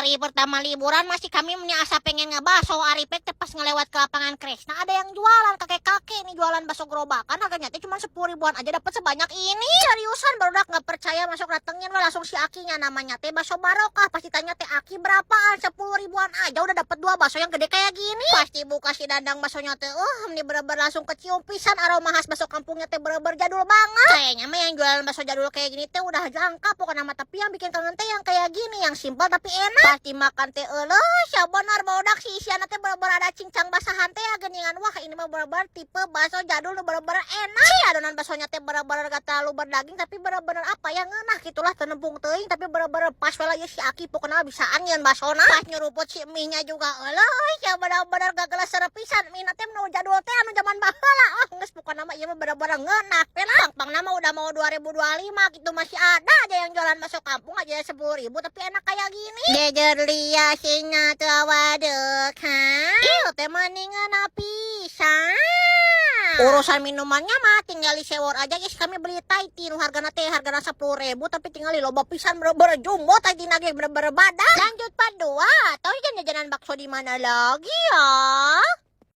hari pertama liburan masih kami asa pengen ngebaso Aripek teh pas ngelewat ke lapangan Kresna ada yang jualan kakek-kakek nih jualan bakso gerobakan harganya teh cuma 10 ribuan aja dapat sebanyak ini. Seriusan baru nggak percaya masuk datengin lah langsung si Akinya namanya teh bakso barokah. Pasti tanya teh Aki berapaan 10 ribuan aja udah dapat 2 bakso yang gede kayak gini. Pasti buka si dandang baksonya teh ini bener-bener langsung kecium pisan aroma khas bakso kampungnya teh bener-bener jadul banget. Kayaknya mah yang jualan bakso jadul kayak gini teh udah langka pokoknya mah, tapi yang bikin kangen teh yang kayak gini yang simpel tapi enak. Pasti makan teh benar bodak si isiana teh bener-bener ada cincang basahan teh geningan. Wah ini mah bener-bener tipe bakso jadul bener-bener enak. Si adonan baksonya teh bener-bener gak terlalu berdaging tapi bener-bener apa yang ngeunah gitulah tenempung teuing tapi bener-bener pas we lagi si Aki pokoknya bisa angin basona. Pas nyeruput si mie-nya juga ya bener-bener gak gelas serepisan mie teh nu jadul teh anu zaman baheula. Geus pokoknya mah ieu mah bener-bener ngeunah teh lah. Pang nama udah mau 2025 gitu masih ada aja yang jualan bakso kampung aja 10 ribu tapi enak kayak gini. Jejer lia sinya tawadek ha. Ieu teh mendingan pisan. Urusan minumannya mah tinggal disewor aja guys. Kami beli Thai tea nu hargana 10 ribu tapi tinggal di loba pisan bener-bener jumbo Thai tea ge bener-bener badan. Lanjut part 2. Tahu jajanan bakso di mana lagi ya?